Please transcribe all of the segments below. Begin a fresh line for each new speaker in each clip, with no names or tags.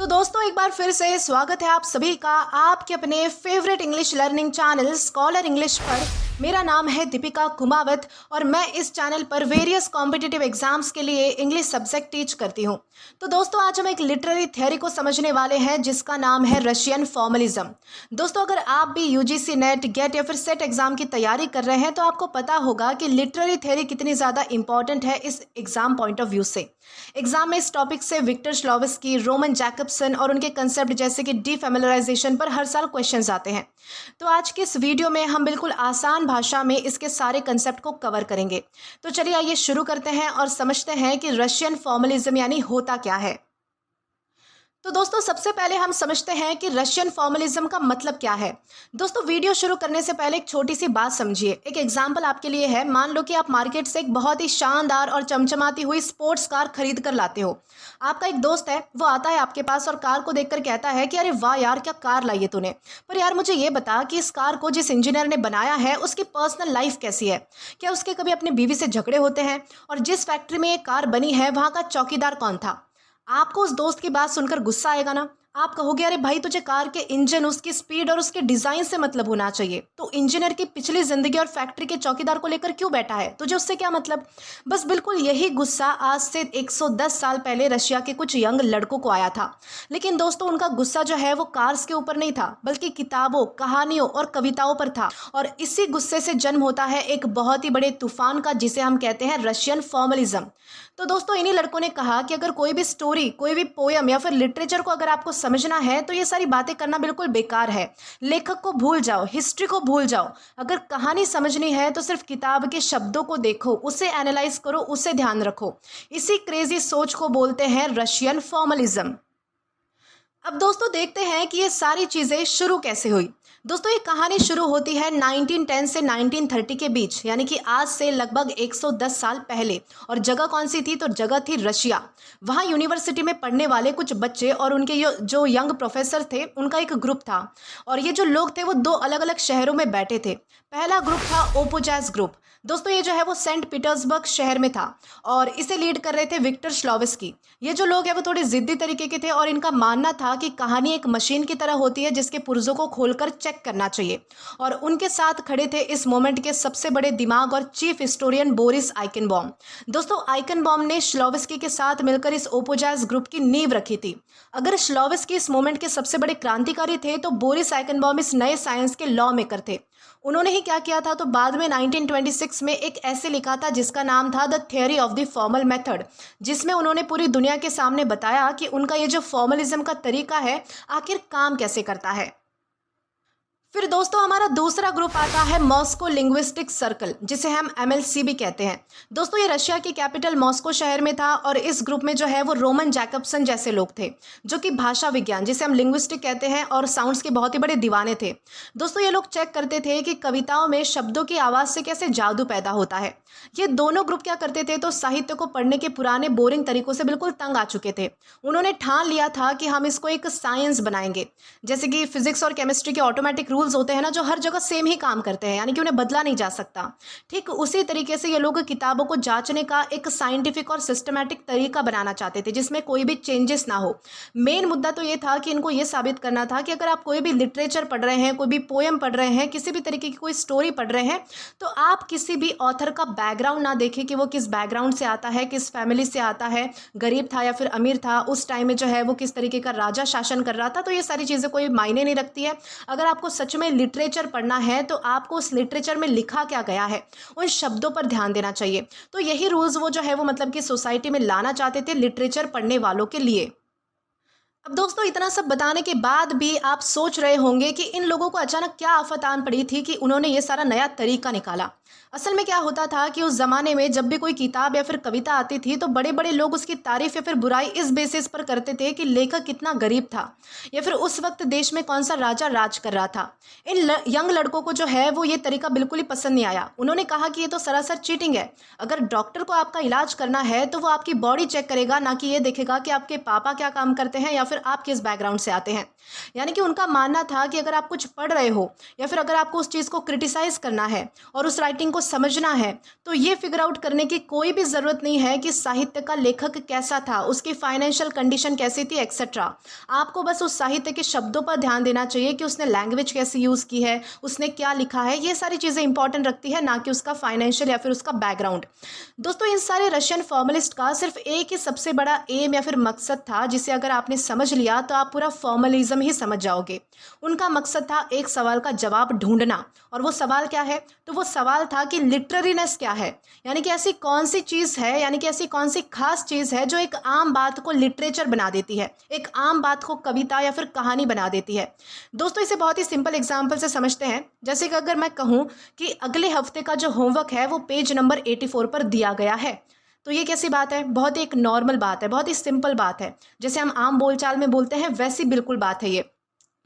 तो दोस्तों एक बार फिर से स्वागत है आप सभी का आपके अपने favourite English learning channel scholar English पर। मेरा नाम है दीपिका कुमावत और मैं इस चैनल पर वेरियस कॉम्पिटिटिव एग्जाम्स के लिए इंग्लिश सब्जेक्ट टीच करती हूं। तो दोस्तों आज हम एक लिटरेरी थ्योरी को समझने वाले हैं जिसका नाम है रशियन फॉर्मलिज्म। दोस्तों अगर आप भी यूजीसी नेट गेट या फिर सेट एग्जाम की तैयारी कर रहे हैं तो आपको पता होगा कि लिटरेरी थ्योरी कितनी ज़्यादा इंपॉर्टेंट है इस एग्जाम पॉइंट ऑफ व्यू से। एग्जाम में इस टॉपिक से विक्टर श्लोवस्की, रोमन जैकबसन और उनके कंसेप्ट जैसे कि डीफेमिलराइजेशन पर हर साल क्वेश्चंस आते हैं। तो आज की इस वीडियो में हम बिल्कुल आसान भाषा में इसके सारे कंसेप्ट को कवर करेंगे। तो चलिए आइए शुरू करते हैं और समझते हैं कि रशियन फॉर्मलिज्म यानी होता क्या है। तो दोस्तों सबसे पहले हम समझते हैं कि रशियन फॉर्मलिज्म का मतलब क्या है। दोस्तों वीडियो शुरू करने से पहले एक छोटी सी बात समझिए। एक एग्जांपल आपके लिए है, मान लो कि आप मार्केट से एक बहुत ही शानदार और चमचमाती हुई स्पोर्ट्स कार खरीद कर लाते हो। आपका एक दोस्त है, वो आता है आपके पास और कार को देखकर कहता है कि अरे वाह यार क्या कार लाई है तूने, पर यार मुझे ये बता कि इस कार को जिस इंजीनियर ने बनाया है उसकी पर्सनल लाइफ कैसी है, क्या उसके कभी अपनी बीवी से झगड़े होते हैं, और जिस फैक्ट्री में ये कार बनी है वहाँ का चौकीदार कौन था। आपको उस दोस्त की बात सुनकर गुस्सा आएगा ना। आप कहोगे अरे भाई तुझे कार के इंजन, उसकी स्पीड और उसके डिजाइन से मतलब होना चाहिए, तो इंजीनियर की पिछली जिंदगी और फैक्ट्री के चौकीदार को लेकर क्यों बैठा है, तुझे उससे क्या मतलब। बस बिल्कुल यही गुस्सा आज से 110 साल पहले रशिया के कुछ यंग लड़कों को आया था। लेकिन दोस्तों उनका गुस्सा जो है वो कार्स के ऊपर नहीं था, बल्कि किताबों, कहानियों और कविताओं पर था। और इसी गुस्से से जन्म होता है एक बहुत ही बड़े तूफान का, जिसे हम कहते हैं रशियन फॉर्मलिज्म। तो दोस्तों इन्हीं लड़कों ने कहा कि अगर कोई भी स्टोरी, कोई भी पोयम या फिर लिटरेचर को अगर आपको समझना है तो ये सारी बातें करना बिल्कुल बेकार है। लेखक को भूल जाओ, हिस्ट्री को भूल जाओ। अगर कहानी समझनी है तो सिर्फ किताब के शब्दों को देखो, उसे एनालाइज करो, उसे ध्यान रखो। इसी क्रेजी सोच को बोलते हैं रशियन फॉर्मलिज्म। अब दोस्तों देखते हैं कि ये सारी चीज़ें शुरू कैसे हुई। दोस्तों ये कहानी शुरू होती है 1910 से 1930 के बीच, यानी कि आज से लगभग 110 साल पहले। और जगह कौन सी थी, तो जगह थी रशिया। वहाँ यूनिवर्सिटी में पढ़ने वाले कुछ बच्चे और उनके जो यंग प्रोफेसर थे उनका एक ग्रुप था। और ये जो लोग थे वो दो अलग अलग शहरों में बैठे थे। पहला ग्रुप था ओपोजैस ग्रुप। दोस्तों ये जो है वो सेंट पीटर्सबर्ग शहर में था और इसे लीड कर रहे थे विक्टर श्लोवस्की। ये जो लोग हैं वो थोड़े जिद्दी तरीके के थे और इनका मानना था कि कहानी एक मशीन की तरह होती है जिसके पुर्जों को खोलकर चेक करना चाहिए। और उनके साथ खड़े थे इस मोमेंट के सबसे बड़े दिमाग और चीफ हिस्टोरियन बोरिस आइकनबॉम। दोस्तों आइकनबॉम ने श्लोवस्की के साथ मिलकर इस ओपोजैस ग्रुप की नींव रखी थी। अगर श्लोवस्की इस मोमेंट के सबसे बड़े क्रांतिकारी थे तो बोरिस आइकनबॉम इस नए साइंस के लॉ मेकर थे। उन्होंने ही क्या किया था, तो बाद में 1926 में एक ऐसे लिखा था जिसका नाम था the theory of the formal method, जिसमें उन्होंने पूरी दुनिया के सामने बताया कि उनका ये जो फॉर्मलिज्म का तरीका है आखिर काम कैसे करता है। फिर दोस्तों हमारा दूसरा ग्रुप आता है मॉस्को लिंग्विस्टिक सर्कल, जिसे हम MLC भी कहते हैं। दोस्तों ये रशिया की कैपिटल मॉस्को शहर में था और इस ग्रुप में जो है वो रोमन जैकबसन जैसे लोग थे, जो कि भाषा विज्ञान, जिसे हम लिंग्विस्टिक कहते हैं, और साउंड्स के बहुत ही बड़े दीवाने थे। दोस्तों ये लोग चेक करते थे कि कविताओं में शब्दों की आवाज़ से कैसे जादू पैदा होता है। ये दोनों ग्रुप क्या करते थे, तो साहित्य को पढ़ने के पुराने बोरिंग तरीकों से बिल्कुल तंग आ चुके थे। उन्होंने ठान लिया था कि हम इसको एक साइंस बनाएंगे। जैसे कि फिजिक्स और केमिस्ट्री के ऑटोमेटिक रूल्स होते हैं ना, जो हर जगह सेम ही काम करते हैं, यानी कि उन्हें बदला नहीं जा सकता। ठीक उसी तरीके से ये लोग किताबों को जांचने का एक साइंटिफिक और सिस्टमैटिक तरीका बनाना चाहते थे जिसमें कोई भी चेंजेस ना हो। मेन मुद्दा तो ये था कि इनको ये साबित करना था कि अगर आप कोई भी लिटरेचर पढ़ रहे हैं, कोई भी पोएम पढ़ रहे हैं, किसी भी तरीके की कोई स्टोरी पढ़ रहे हैं, तो आप किसी भी ऑथर का बैकग्राउंड ना देखें कि वो किस बैकग्राउंड से आता है, किस फैमिली से आता है, गरीब था या फिर अमीर था, उस टाइम में जो है वो किस तरीके का राजा शासन कर रहा था। तो ये सारी चीज़ें कोई मायने नहीं रखती है। अगर आपको सच में लिटरेचर पढ़ना है तो आपको उस लिटरेचर में लिखा क्या गया है, उन शब्दों पर ध्यान देना चाहिए। तो यही रूल्स वो जो है वो मतलब कि सोसाइटी में लाना चाहते थे लिटरेचर पढ़ने वालों के लिए। अब दोस्तों इतना सब बताने के बाद भी आप सोच रहे होंगे कि इन लोगों को अचानक क्या आफत आन पड़ी थी कि उन्होंने ये सारा नया तरीका निकाला। असल में क्या होता था कि उस जमाने में जब भी कोई किताब या फिर कविता आती थी तो बड़े बड़े लोग उसकी तारीफ या फिर बुराई इस बेसिस पर करते थे कि लेखक कितना गरीब था या फिर उस वक्त देश में कौन सा राजा राज कर रहा था। इन यंग लड़कों को जो है वो ये तरीका बिल्कुल ही पसंद नहीं आया। उन्होंने कहा कि ये तो सरासर चीटिंग है। अगर डॉक्टर को आपका इलाज करना है तो वो आपकी बॉडी चेक करेगा, ना कि ये देखेगा कि आपके पापा क्या काम करते हैं या फिर आप किस बैकग्राउंड से आते हैं। यानी कि उनका मानना था कि अगर आप कुछ पढ़ रहे हो या फिर अगर आपको उस चीज़ को क्रिटिसाइज़ करना है और उस राइटिंग को समझना है, तो ये फिगर आउट करने की कोई भी ज़रूरत नहीं है कि साहित्य का लेखक कैसा था, उसकी फाइनेंशियल कंडीशन कैसी थी, एक्सेट्रा। आपको बस उस साहित्य के शब्दों पर ध्यान देना चाहिए कि उसने लैंग्वेज कैसे यूज़ की है, उसने क्या लिखा है, ये सारी चीज़ें इंपॉर्टेंट रखती है, ना कि उसका फाइनेंशियल या फिर उसका बैकग्राउंड। दोस्तों, इन सारे रशियन फॉर्मलिस्ट का सिर्फ एक ही सबसे बड़ा एम या फिर मकसद था, जिसे अगर आपने समझ लिया तो आप पूरा फॉर्मलिज्म ही समझ जाओगे। उनका मकसद था एक सवाल का जवाब ढूंढना, और वो सवाल क्या है? तो वो सवाल था कि लिटरेरीनेस क्या है, यानी कि ऐसी कौन सी चीज़ है, यानी कि ऐसी कौन सी खास चीज़ है जो एक आम बात को लिटरेचर बना देती है, एक आम बात को कविता या फिर कहानी बना देती है। दोस्तों, इसे बहुत ही सिंपल एग्जाम्पल से समझते हैं। जैसे कि अगर मैं कहूँ कि अगले हफ्ते का जो होमवर्क है वो पेज नंबर 84 पर दिया गया है, तो ये कैसी बात है? बहुत ही एक नॉर्मल बात है, बहुत ही सिंपल बात है, जैसे हम आम बोलचाल में बोलते हैं वैसी बिल्कुल बात है ये।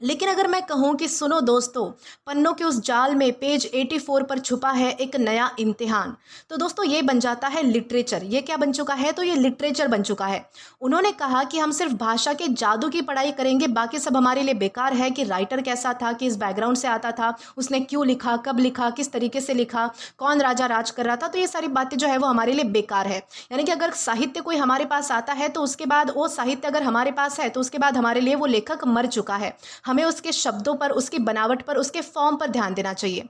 लेकिन अगर मैं कहूँ कि सुनो दोस्तों, पन्नों के उस जाल में पेज 84 पर छुपा है एक नया इम्तिहान, तो दोस्तों ये बन जाता है लिटरेचर। ये क्या बन चुका है? तो ये लिटरेचर बन चुका है। उन्होंने कहा कि हम सिर्फ भाषा के जादू की पढ़ाई करेंगे, बाकी सब हमारे लिए बेकार है, कि राइटर कैसा था, किस बैकग्राउंड से आता था, उसने क्यों लिखा, कब लिखा, किस तरीके से लिखा, कौन राजा राज कर रहा था, तो ये सारी बातें जो है वो हमारे लिए बेकार है। यानी कि अगर साहित्य कोई हमारे पास आता है तो उसके बाद वो साहित्य अगर हमारे पास है तो उसके बाद हमारे लिए वो लेखक मर चुका है। हमें उसके शब्दों पर, उसकी बनावट पर, उसके फॉर्म पर ध्यान देना चाहिए।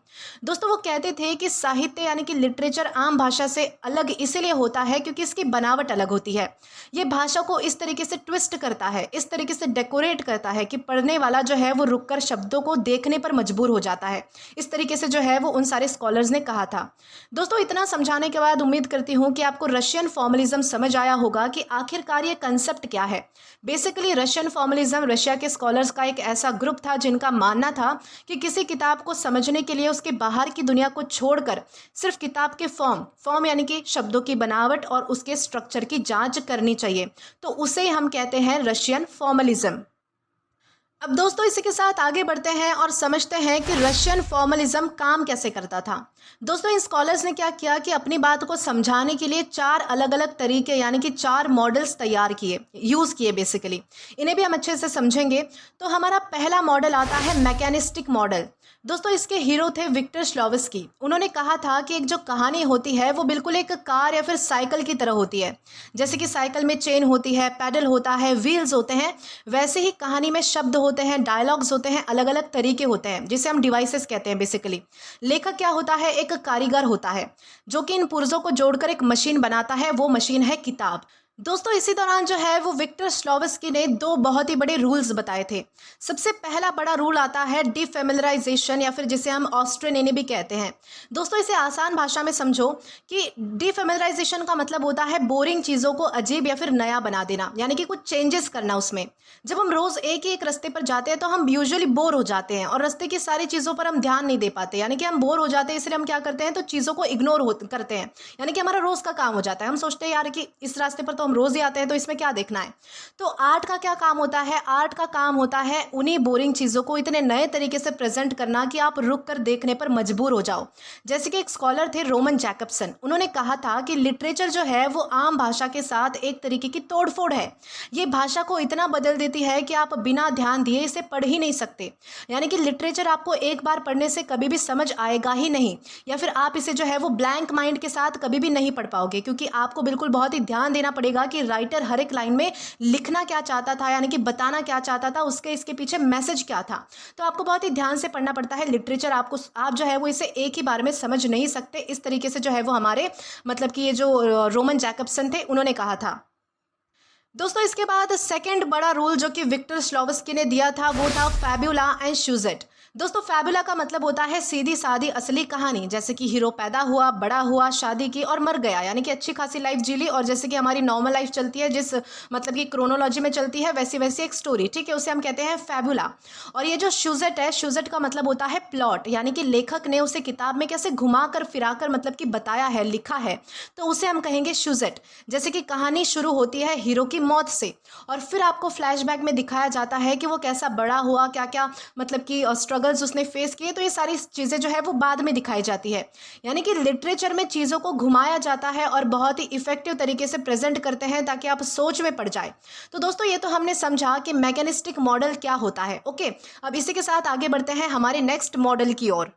दोस्तों, वो कहते थे कि साहित्य यानी कि लिटरेचर आम भाषा से अलग इसलिए होता है क्योंकि इसकी बनावट अलग होती है। ये भाषा को इस तरीके से ट्विस्ट करता है, इस तरीके से डेकोरेट करता है कि पढ़ने वाला जो है वो रुककर शब्दों को देखने पर मजबूर हो जाता है। इस तरीके से जो है वो उन सारे स्कॉलर्स ने कहा था। दोस्तों, इतना समझाने के बाद उम्मीद करती हूँ कि आपको रशियन फॉर्मलिज्म समझ आया होगा कि आखिरकार ये कंसेप्ट क्या है। बेसिकली रशियन फॉर्मलिज्म रशिया के स्कॉलर्स का एक ऐसा ग्रुप था जिनका मानना था कि किसी किताब को समझने के लिए उसके बाहर की दुनिया को छोड़कर सिर्फ किताब के फॉर्म यानी कि शब्दों की बनावट और उसके स्ट्रक्चर की जांच करनी चाहिए। तो उसे हम कहते हैं रशियन फॉर्मलिज्म। अब दोस्तों, इसी के साथ आगे बढ़ते हैं और समझते हैं कि रशियन फॉर्मलिज्म काम कैसे करता था। दोस्तों, इन स्कॉलर्स ने क्या किया कि अपनी बात को समझाने के लिए 4 अलग अलग तरीके यानी कि 4 मॉडल्स तैयार किए, यूज़ किए। बेसिकली इन्हें भी हम अच्छे से समझेंगे। तो हमारा पहला मॉडल आता है मैकेनिस्टिक मॉडल। दोस्तों, इसके हीरो थे विक्टर श्लोवस्की। उन्होंने कहा था कि एक जो कहानी होती है वो बिल्कुल एक कार या फिर साइकिल की तरह होती है। जैसे कि साइकिल में चेन होती है, पैडल होता है, व्हील्स होते हैं, वैसे ही कहानी में शब्द होते हैं, डायलॉग्स होते हैं, अलग अलग तरीके होते हैं, जिसे हम डिवाइसेस कहते हैं। बेसिकली लेखक क्या होता है? एक कारीगर होता है जो कि इन पुर्जों को जोड़कर एक मशीन बनाता है। वो मशीन है किताब। दोस्तों, इसी दौरान जो है वो विक्टर स्लोवस्की ने 2 बहुत ही बड़े रूल्स बताए थे। सबसे पहला बड़ा रूल आता है डिफेमिलराइजेशन, या फिर जिसे हम ऑस्ट्रोनॉमी भी कहते हैं। दोस्तों, इसे आसान भाषा में समझो कि डिफेमिलराइजेशन का मतलब होता है बोरिंग चीज़ों को अजीब या फिर नया बना देना, यानी कि कुछ चेंजेस करना उसमें। जब हम रोज़ एक ही एक रास्ते पर जाते हैं तो हम यूजुअली बोर हो जाते हैं और रास्ते की सारी चीज़ों पर हम ध्यान नहीं दे पाते, यानी कि हम बोर हो जाते हैं। इसलिए हम क्या करते हैं? तो चीज़ों को इग्नोर करते हैं, यानी कि हमारा रोज़ का काम हो जाता है। हम सोचते हैं यार कि इस रास्ते पर तो हम रोज़ ही आते हैं, तो इसमें क्या देखना है। तो आर्ट का क्या काम होता है? आर्ट का काम होता है उन्हीं बोरिंग चीज़ों को इतने नए तरीके से प्रेजेंट करना कि आप रुक कर देखने पर मजबूर हो जाओ। जैसे कि एक स्कॉलर थे रोमन जैकबसन। उन्होंने कहा था कि लिटरेचर जो है वो आम भाषा के साथ एक तरीके की तोड़फोड़ है। ये भाषा को इतना बदल देती है कि आप बिना ध्यान दिए इसे पढ़ ही नहीं सकते। यानी कि लिटरेचर आपको एक बार पढ़ने से कभी भी समझ आएगा ही नहीं, या फिर आप इसे जो है वो ब्लैंक माइंड के साथ कभी भी नहीं पढ़ पाओगे, क्योंकि आपको बिल्कुल बहुत ही ध्यान देना पड़ेगा कि राइटर हर एक लाइन में लिखना क्या चाहता था, यानी कि बताना क्या चाहता था, उसके इसके पीछे मैसेज क्या था। तो आपको बहुत ही ध्यान से पढ़ना पड़ता है लिटरेचर। आप जो है वो इसे एक ही बार में समझ नहीं सकते। इस तरीके से जो है वो हमारे मतलब कि ये जो रोमन जैकबसन थे उन्होंने कहा था। दोस्तों, इसके बाद सेकंड बड़ा रूल जो कि विक्टर स्लोवस्की ने दिया था वो था फैब्यूला एंड शुजेट। दोस्तों, फैबुला का मतलब होता है सीधी सादी असली कहानी। जैसे कि हीरो पैदा हुआ, बड़ा हुआ, शादी की और मर गया, यानी कि अच्छी खासी लाइफ जी ली, और जैसे कि हमारी नॉर्मल लाइफ चलती है, जिस मतलब कि क्रोनोलॉजी में चलती है, वैसी वैसी एक स्टोरी, ठीक है, उसे हम कहते हैं फैबुला। और ये जो शुजेट है, शुजेट का मतलब होता है प्लॉट, यानी कि लेखक ने उसे किताब में कैसे घुमा कर फिरा कर मतलब कि बताया है, लिखा है, तो उसे हम कहेंगे शुजेट। जैसे कि कहानी शुरू होती है हीरो की मौत से, और फिर आपको फ्लैशबैक में दिखाया जाता है कि वो कैसा बड़ा हुआ, क्या क्या मतलब कि स्ट्रगल स्ट्रगल्स उसने फेस किए, तो ये सारी चीज़ें जो है वो बाद में दिखाई जाती है। यानी कि लिटरेचर में चीज़ों को घुमाया जाता है और बहुत ही इफेक्टिव तरीके से प्रेजेंट करते हैं ताकि आप सोच में पड़ जाए। तो दोस्तों ये तो हमने समझा कि मैकेनिस्टिक मॉडल क्या होता है। ओके, अब इसी के साथ आगे बढ़ते हैं हमारे नेक्स्ट मॉडल की ओर।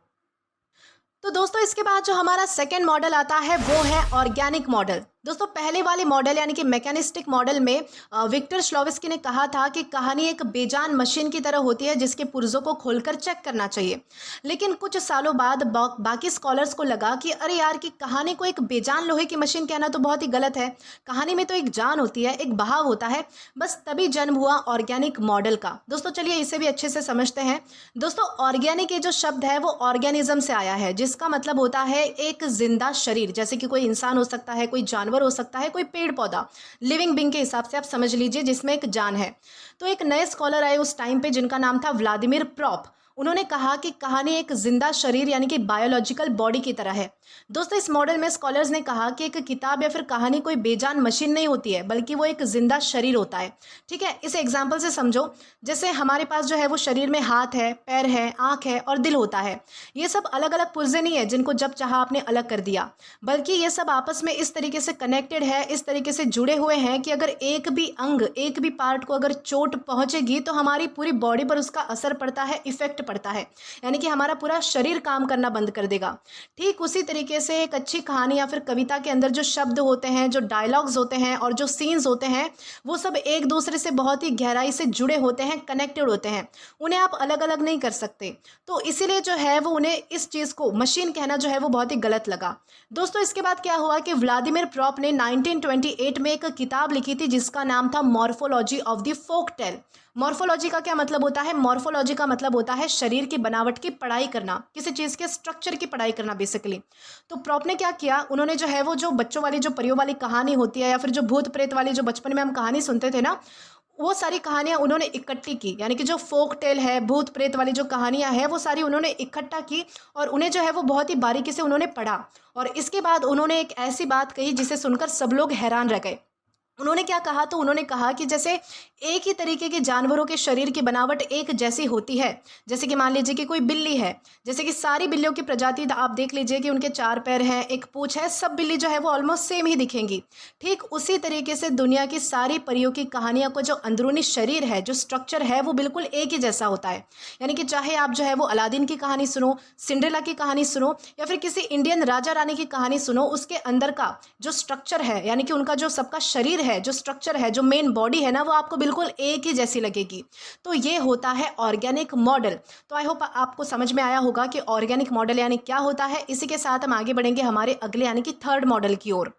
तो दोस्तों इसके बाद जो हमारा सेकेंड मॉडल आता है वो है ऑर्गेनिक मॉडल। दोस्तों पहले वाले मॉडल यानी कि मैकेनिस्टिक मॉडल में विक्टर श्लोविस्की ने कहा था कि कहानी एक बेजान मशीन की तरह होती है जिसके पुर्जों को खोलकर चेक करना चाहिए। लेकिन कुछ सालों बाद बाकी स्कॉलर्स को लगा कि अरे यार, कि कहानी को एक बेजान लोहे की मशीन कहना तो बहुत ही गलत है। कहानी में तो एक जान होती है, एक बहाव होता है। बस तभी जन्म हुआ ऑर्गेनिक मॉडल का। दोस्तों चलिए इसे भी अच्छे से समझते हैं। दोस्तों ऑर्गेनिक ये जो शब्द है वो ऑर्गेनिज्म से आया है, जिसका मतलब होता है एक जिंदा शरीर। जैसे कि कोई इंसान हो सकता है, कोई जानवर हो सकता है, कोई पेड़ पौधा, लिविंग बीइंग के हिसाब से आप समझ लीजिए, जिसमें एक जान है। तो एक नए स्कॉलर आए उस टाइम पे जिनका नाम था व्लादिमीर प्रॉप। उन्होंने कहा कि कहानी एक जिंदा शरीर यानी कि बायोलॉजिकल बॉडी की तरह है। दोस्तों इस मॉडल में स्कॉलर्स ने कहा कि एक किताब या फिर कहानी कोई बेजान मशीन नहीं होती है, बल्कि वो एक जिंदा शरीर होता है। ठीक है, इसे एग्जाम्पल से समझो। जैसे हमारे पास जो है वो शरीर में हाथ है, पैर है, आँख है और दिल होता है। ये सब अलग अलग पुर्जे नहीं है जिनको जब चाहा आपने अलग कर दिया, बल्कि ये सब आपस में इस तरीके से कनेक्टेड है, इस तरीके से जुड़े हुए हैं कि अगर एक भी अंग, एक भी पार्ट को अगर चोट पहुंचेगी तो हमारी पूरी बॉडी पर उसका असर पड़ता है, इफेक्ट पड़ता है। यानी कि हमारा पूरा शरीर काम करना बंद कर देगा। ठीक उसी तरीके से एक अच्छी कहानी या फिर कविता के अंदर जो शब्द होते हैं, जो डायलॉग्स होते हैं और जो सीन्स होते हैं, वो सब एक दूसरे से बहुत ही गहराई से जुड़े होते हैं, कनेक्टेड होते हैं। उन्हें आप अलग अलग नहीं कर सकते। तो इसीलिए जो है वो उन्हें इस चीज़ को मशीन कहना जो है वो बहुत ही गलत लगा। दोस्तों इसके बाद क्या हुआ कि व्लादिमीर प्रॉप ने 1928 में एक किताब लिखी थी जिसका नाम था morphology of the folk tale. Morphology का क्या मतलब होता है? मॉर्फोलॉजी का मतलब होता है शरीर की बनावट की पढ़ाई करना, किसी चीज़ के स्ट्रक्चर की पढ़ाई करना बेसिकली। तो प्रॉप ने क्या किया, उन्होंने जो है वो जो बच्चों वाली जो परियों वाली कहानी होती है या फिर जो भूत प्रेत वाली जो बचपन में हम कहानी सुनते थे ना, वो सारी कहानियाँ उन्होंने इकट्ठी की। यानी कि जो फोक टेल है, भूत प्रेत वाली जो कहानियाँ हैं, वो सारी उन्होंने इकट्ठा की और उन्हें जो है वो बहुत ही बारीकी से उन्होंने पढ़ा। और इसके बाद उन्होंने एक ऐसी बात कही जिसे सुनकर सब लोग हैरान रह गए। उन्होंने क्या कहा, तो उन्होंने कहा कि जैसे एक ही तरीके के जानवरों के शरीर की बनावट एक जैसी होती है। जैसे कि मान लीजिए कि कोई बिल्ली है, जैसे कि सारी बिल्लियों की प्रजाति आप देख लीजिए कि उनके 4 पैर हैं, एक पूंछ है, सब बिल्ली जो है वो ऑलमोस्ट सेम ही दिखेंगी। ठीक उसी तरीके से दुनिया की सारी परियों की कहानियों को जो अंदरूनी शरीर है, जो स्ट्रक्चर है, वो बिल्कुल एक ही जैसा होता है। यानी कि चाहे आप जो है वो अलादीन की कहानी सुनो, सिंड्रेला की कहानी सुनो या फिर किसी इंडियन राजा रानी की कहानी सुनो, उसके अंदर का जो स्ट्रक्चर है, यानी कि उनका जो सबका शरीर है, जो स्ट्रक्चर है, जो मेन बॉडी है ना, वो आपको बिल्कुल एक ही जैसी लगेगी। तो ये होता है ऑर्गेनिक मॉडल। तो आई होप आपको समझ में आया होगा कि ऑर्गेनिक मॉडल यानी क्या होता है। इसी के साथ हम आगे बढ़ेंगे हमारे अगले यानी कि थर्ड मॉडल की ओर।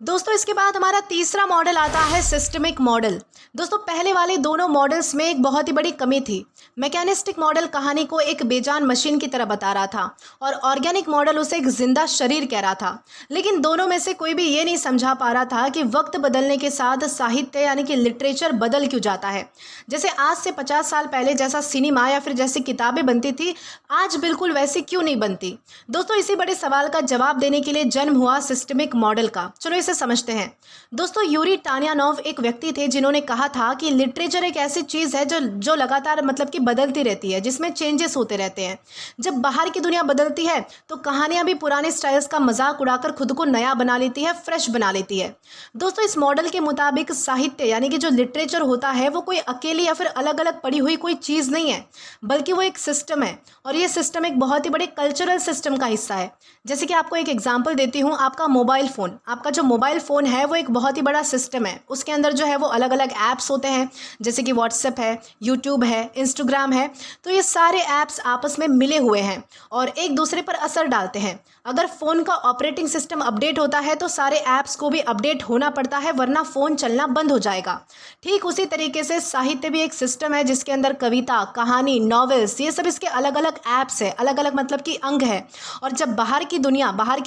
दोस्तों इसके बाद हमारा तीसरा मॉडल आता है सिस्टमिक मॉडल। दोस्तों पहले वाले दोनों मॉडल्स में एक बहुत ही बड़ी कमी थी। मैकेनिस्टिक मॉडल कहानी को एक बेजान मशीन की तरह बता रहा था और ऑर्गेनिक मॉडल उसे एक जिंदा शरीर कह रहा था। लेकिन दोनों में से कोई भी ये नहीं समझा पा रहा था कि वक्त बदलने के साथ साहित्य यानी कि लिटरेचर बदल क्यों जाता है। जैसे आज से 50 साल पहले जैसा सिनेमा या फिर जैसी किताबें बनती थी, आज बिल्कुल वैसी क्यों नहीं बनती। दोस्तों इसी बड़े सवाल का जवाब देने के लिए जन्म हुआ सिस्टमिक मॉडल का। चलो इसे समझते हैं। दोस्तों यूरी टानियानोव एक व्यक्ति थे जिन्होंने कहा था कि लिटरेचर एक ऐसी चीज़ है जो लगातार मतलब कि बदलती रहती है, जिसमें चेंजेस होते रहते हैं। जब बाहर की दुनिया बदलती है तो कहानियां भी पुराने स्टाइल्स का मजाक उड़ाकर खुद को नया बना लेती है, फ्रेश बना लेती है। दोस्तों इस मॉडल के मुताबिक साहित्य यानी कि जो लिटरेचर होता है वो कोई अकेली या फिर अलग अलग पड़ी हुई कोई चीज़ नहीं है, बल्कि वो एक सिस्टम है और ये सिस्टम एक बहुत ही बड़े कल्चरल सिस्टम का हिस्सा है। जैसे कि आपको एक एग्जाम्पल देती हूँ, आपका मोबाइल फ़ोन, आपका जो मोबाइल फ़ोन है वो एक बहुत ही बड़ा सिस्टम है। उसके अंदर जो है वो अलग अलग ऐप्स होते हैं, जैसे कि व्हाट्सएप है, यूट्यूब है, इंस्टाग्राम है। तो ये सारे ऐप्स आपस में मिले हुए हैं और एक दूसरे पर असर डालते हैं। अगर फ़ोन का ऑपरेटिंग सिस्टम अपडेट होता है तो सारे ऐप्स को भी अपडेट होना पड़ता है, वरना फ़ोन चलना बंद हो जाएगा। ठीक उसी तरीके से साहित्य भी एक सिस्टम है जिसके अंदर कविता, कहानी, नॉवेल्स, ये सब इसके अलग अलग ऐप्स है, अलग अलग मतलब कि अंग है। और जब बाहर की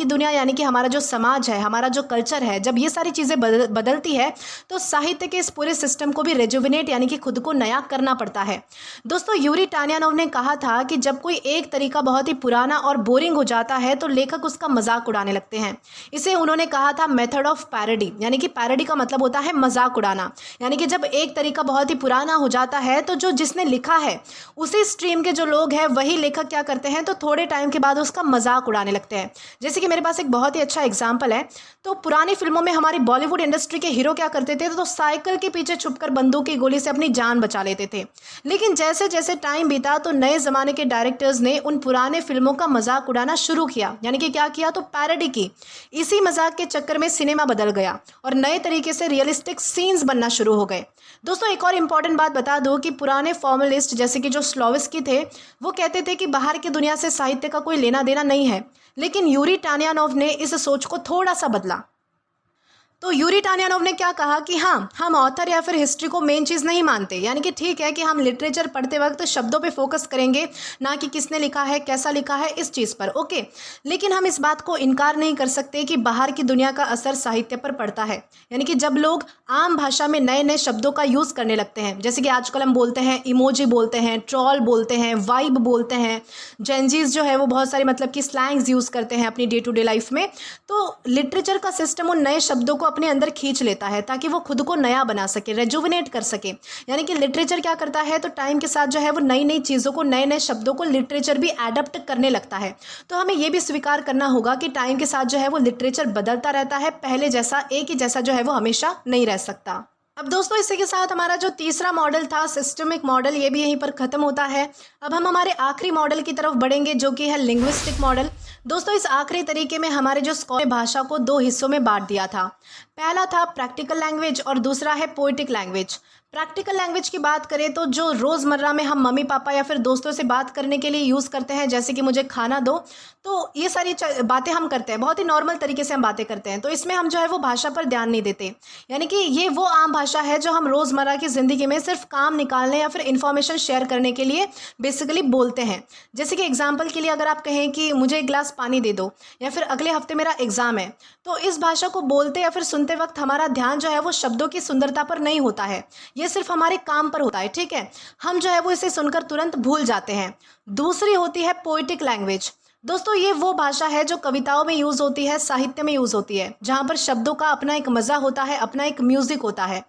दुनिया यानी कि हमारा जो समाज है, हमारा जो कल्चर कल्चर है, जब ये सारी चीज़ें बदलती है तो साहित्य के इस पूरे सिस्टम को भी रेजुविनेट यानी कि खुद को नया करना पड़ता है। दोस्तों, यूरी टानियानोव ने कहा था कि जब कोई एक तरीका बहुत ही पुराना और बोरिंग हो जाता है तो लेखक उसका मजाक उड़ाने लगते हैं। इसे उन्होंने कहा था मेथड ऑफ पैरोडी, यानी कि पैरोडी का मतलब होता है मजाक उड़ाना। यानी कि जब एक तरीका बहुत ही पुराना हो जाता है तो जो जिसने लिखा है उसी स्ट्रीम के जो लोग हैं वही लेखक क्या करते हैं तो थोड़े टाइम के बाद उसका मजाक उड़ाने लगते हैं। जैसे कि मेरे पास एक बहुत ही अच्छा एग्जाम्पल है। तो पुरानी फिल्मों में हमारी बॉलीवुड इंडस्ट्री के हीरो क्या करते थे तो साइकिल के पीछे छुपकर बंदूक की गोली से अपनी जान बचा लेते थे। लेकिन जैसे जैसे टाइम बीता तो नए ज़माने के डायरेक्टर्स ने उन पुराने फिल्मों का मजाक उड़ाना शुरू किया, यानी कि क्या किया तो पैरोडी की। इसी मजाक के चक्कर में सिनेमा बदल गया और नए तरीके से रियलिस्टिक सीन्स बनना शुरू हो गए। दोस्तों, एक और इम्पॉर्टेंट बात बता दूं कि पुराने फॉर्मलिस्ट जैसे कि जो स्लोविस्की थे वो कहते थे कि बाहर की दुनिया से साहित्य का कोई लेना देना नहीं है, लेकिन यूरी टानियानोव ने इस सोच को थोड़ा सा बदला। तो यूरी टानियानोव ने क्या कहा कि हाँ, हम ऑथर या फिर हिस्ट्री को मेन चीज़ नहीं मानते, यानी कि ठीक है कि हम लिटरेचर पढ़ते वक्त शब्दों पे फोकस करेंगे, ना कि किसने लिखा है, कैसा लिखा है, इस चीज़ पर, ओके। लेकिन हम इस बात को इनकार नहीं कर सकते कि बाहर की दुनिया का असर साहित्य पर पड़ता है। यानी कि जब लोग आम भाषा में नए नए शब्दों का यूज़ करने लगते हैं, जैसे कि आजकल हम बोलते हैं इमोजी बोलते हैं, ट्रॉल बोलते हैं, वाइब बोलते हैं, जेंजीज जो है वो बहुत सारे मतलब कि स्लैंग्स यूज़ करते हैं अपनी डे टू डे लाइफ में, तो लिटरेचर का सिस्टम उन नए शब्दों को अपने अंदर खींच लेता है ताकि वो खुद को नया बना सके, रेजुविनेट कर सके। यानी कि लिटरेचर क्या करता है तो टाइम के साथ जो है वो नई नई चीज़ों को, नए नए शब्दों को लिटरेचर भी एडप्ट करने लगता है। तो हमें ये भी स्वीकार करना होगा कि टाइम के साथ जो है वो लिटरेचर बदलता रहता है, पहले जैसा एक ही जैसा जो है वो हमेशा नहीं रह सकता। अब दोस्तों, इसी के साथ हमारा जो तीसरा मॉडल था सिस्टमिक मॉडल, ये भी यहीं पर ख़त्म होता है। अब हम हमारे आखिरी मॉडल की तरफ बढ़ेंगे जो कि है लिंग्विस्टिक मॉडल। दोस्तों, इस आखिरी तरीके में हमारे जो स्कॉलर ने भाषा को दो हिस्सों में बांट दिया था। पहला था प्रैक्टिकल लैंग्वेज और दूसरा है पोइटिक लैंग्वेज। प्रैक्टिकल लैंग्वेज की बात करें तो जो रोज़मर्रा में हम मम्मी पापा या फिर दोस्तों से बात करने के लिए यूज़ करते हैं, जैसे कि मुझे खाना दो, तो ये सारी बातें हम करते हैं, बहुत ही नॉर्मल तरीके से हम बातें करते हैं, तो इसमें हम जो है वो भाषा पर ध्यान नहीं देते। यानी कि ये वो आम भाषा है जो हम रोज़मर्रा की ज़िंदगी में सिर्फ काम निकालने या फिर इन्फॉर्मेशन शेयर करने के लिए बेसिकली बोलते हैं। जैसे कि एग्जाम्पल के लिए अगर आप कहें कि मुझे एक गिलास पानी दे दो या फिर अगले हफ्ते मेरा एग्ज़ाम है, तो इस भाषा को बोलते या फिर सुनते वक्त हमारा ध्यान जो है वो शब्दों की सुंदरता पर नहीं होता है, ये सिर्फ हमारे काम पर होता है, ठीक है। हम जो है वो इसे सुनकर तुरंत भूल जाते हैं। दूसरी होती है पोइटिक लैंग्वेज। दोस्तों, ये वो भाषा है जो कविताओं में यूज़ होती है, साहित्य में यूज़ होती है, जहाँ पर शब्दों का अपना एक मज़ा होता है, अपना एक म्यूज़िक होता है।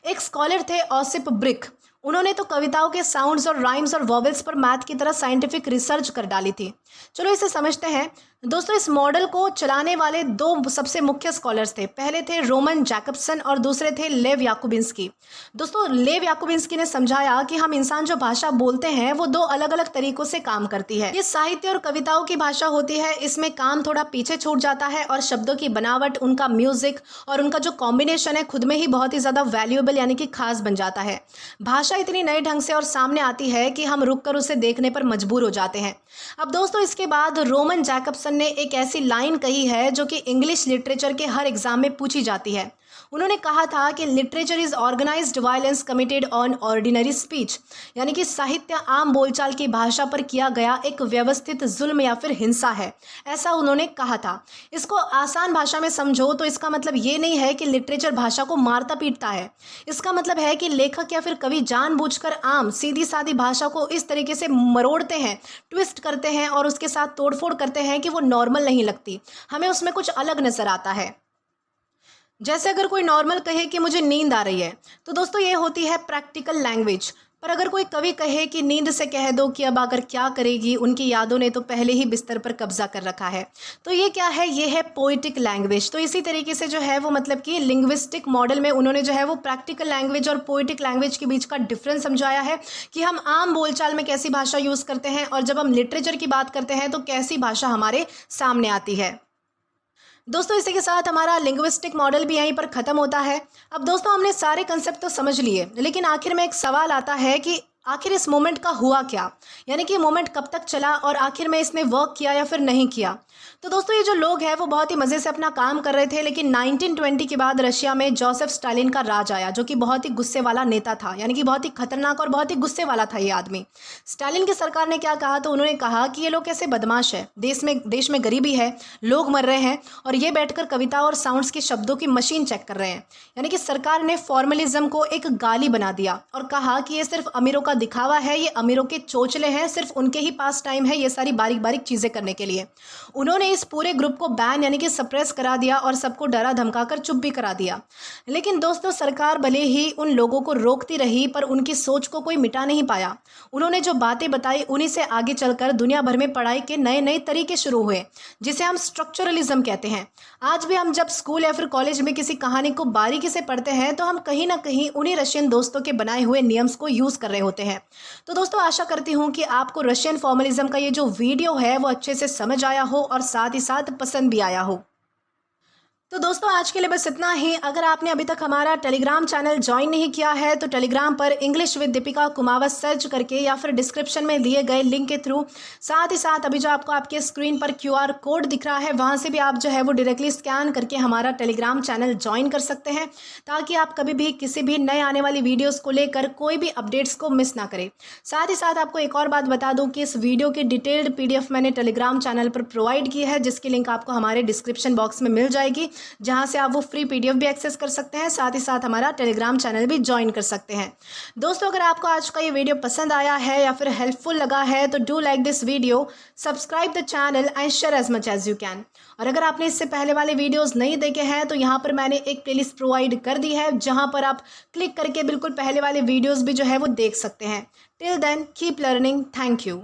एक स्कॉलर थे ऑसिप ब्रिक, उन्होंने तो कविताओं के साउंड्स और राइम्स और वॉवेल्स पर मैथ की तरह साइंटिफिक रिसर्च कर डाली थी। चलो इसे समझते हैं। दोस्तों, इस मॉडल को चलाने वाले दो सबसे मुख्य स्कॉलर्स थे। पहले थे रोमन जैकबसन और दूसरे थे लेव याकोबिंस्की। दोस्तों, लेव याकोबिंस्की ने समझाया कि हम इंसान जो भाषा बोलते हैं वो दो अलग अलग तरीकों से काम करती है। ये साहित्य और कविताओं की भाषा होती है, इसमें काम थोड़ा पीछे छूट जाता है और शब्दों की बनावट, उनका म्यूजिक और उनका जो कॉम्बिनेशन है खुद में ही बहुत ही ज़्यादा वैल्यूएबल यानी कि खास बन जाता है। भाषा इतनी नए ढंग से और सामने आती है कि हम रुक कर उसे देखने पर मजबूर हो जाते हैं। अब दोस्तों, इसके बाद रोमन जैकबसन ने एक ऐसी लाइन कही है जो कि इंग्लिश लिटरेचर के हर एग्जाम में पूछी जाती है। उन्होंने कहा था कि literature is organised violence committed on ordinary speech, यानी कि साहित्य आम बोलचाल की भाषा पर किया गया एक व्यवस्थित जुल्म या फिर हिंसा है, ऐसा उन्होंने कहा था। इसको आसान भाषा में समझो तो इसका मतलब ये नहीं है कि लिटरेचर भाषा को मारता पीटता है। इसका मतलब है कि लेखक या फिर कवि जानबूझकर आम सीधी सादी भाषा को इस तरीके से मरोड़ते हैं, ट्विस्ट करते हैं और उसके साथ तोड़फोड़ करते हैं कि वो नॉर्मल नहीं लगती, हमें उसमें कुछ अलग नजर आता है। जैसे अगर कोई नॉर्मल कहे कि मुझे नींद आ रही है, तो दोस्तों ये होती है प्रैक्टिकल लैंग्वेज। पर अगर कोई कवि कहे कि नींद से कह दो कि अब आकर क्या करेगी, उनकी यादों ने तो पहले ही बिस्तर पर कब्जा कर रखा है, तो ये क्या है, ये है पोइटिक लैंग्वेज। तो इसी तरीके से जो है वो मतलब कि लिंग्विस्टिक मॉडल में उन्होंने जो है वो प्रैक्टिकल लैंग्वेज और पोइटिक लैंग्वेज के बीच का डिफरेंस समझाया है कि हम आम बोलचाल में कैसी भाषा यूज़ करते हैं और जब हम लिटरेचर की बात करते हैं तो कैसी भाषा हमारे सामने आती है। दोस्तों, इसी के साथ हमारा लिंग्विस्टिक मॉडल भी यहीं पर ख़त्म होता है। अब दोस्तों, हमने सारे कंसेप्ट तो समझ लिए, लेकिन आखिर में एक सवाल आता है कि आखिर इस मोमेंट का हुआ क्या, यानी कि मोमेंट कब तक चला और आखिर में इसने वर्क किया या फिर नहीं किया। तो दोस्तों ये जो लोग हैं वो बहुत ही मज़े से अपना काम कर रहे थे, लेकिन 1920 के बाद रशिया में जोसेफ स्टालिन का राज आया, जो कि बहुत ही गुस्से वाला नेता था, यानी कि बहुत ही खतरनाक और बहुत ही गुस्से वाला था ये आदमी। स्टालिन की सरकार ने क्या कहा, तो उन्होंने कहा कि ये लोग कैसे बदमाश है, देश में गरीबी है, लोग मर रहे हैं और ये बैठकर कविता और साउंड्स के शब्दों की मशीन चेक कर रहे हैं। यानी कि सरकार ने फॉर्मलिज्म को एक गाली बना दिया और कहा कि ये सिर्फ अमीरों का दिखावा है, ये अमीरों के चोचले हैं, सिर्फ उनके ही पास टाइम है ये सारी बारीक बारीक चीज़ें करने के लिए। उन्होंने इस पूरे ग्रुप को बैन यानी कि सप्रेस करा दिया और सबको डरा धमकाकर चुप भी करा दिया। लेकिन दोस्तों सरकार भले ही उन लोगों को रोकती रही, पर उनकी सोच को कोई मिटा नहीं पाया। उन्होंने जो बातें बताई उन्हीं से आगे चलकर दुनिया भर में पढ़ाई के नए नए तरीके शुरू हुए, जिसे हम स्ट्रक्चरलिज्म कहते हैं। आज भी हम जब स्कूल या फिर कॉलेज में किसी कहानी को बारीकी से पढ़ते हैं तो हम कहीं ना कहीं उन्हीं रशियन दोस्तों के बनाए हुए नियम्स को यूज़ कर रहे होते हैं। तो दोस्तों आशा करती हूँ कि आपको रशियन फॉर्मलिज्म का ये जो वीडियो है वो अच्छे से समझ आया हो और साथ ही साथ पसंद भी आया हो। तो दोस्तों आज के लिए बस इतना ही। अगर आपने अभी तक हमारा टेलीग्राम चैनल ज्वाइन नहीं किया है तो टेलीग्राम पर English with Deepika Kumawat search करके या फिर डिस्क्रिप्शन में दिए गए लिंक के थ्रू, साथ ही साथ अभी जो आपको आपके स्क्रीन पर QR कोड दिख रहा है वहाँ से भी आप जो है वो डायरेक्टली स्कैन करके हमारा टेलीग्राम चैनल ज्वाइन कर सकते हैं, ताकि आप कभी भी किसी भी नए आने वाली वीडियोज़ को लेकर कोई भी अपडेट्स को मिस ना करें। साथ ही साथ आपको एक और बात बता दूँ कि इस वीडियो की डिटेल्ड PDF मैंने टेलीग्राम चैनल पर प्रोवाइड की है, जिसकी लिंक आपको हमारे डिस्क्रिप्शन बॉक्स में मिल जाएगी, जहां से आप वो फ्री PDF भी एक्सेस कर सकते हैं, साथ ही साथ हमारा टेलीग्राम चैनल भी ज्वाइन कर सकते हैं। दोस्तों अगर आपको आज का ये वीडियो पसंद आया है या फिर हेल्पफुल लगा है तो do like this video, subscribe the channel and share as much as you can. और अगर आपने इससे पहले वाले वीडियोस नहीं देखे हैं तो यहाँ पर मैंने एक प्लेलिस्ट प्रोवाइड कर दी है, जहाँ पर आप क्लिक करके बिल्कुल पहले वाले वीडियोज़ भी जो है वो देख सकते हैं। Till then keep learning. Thank you.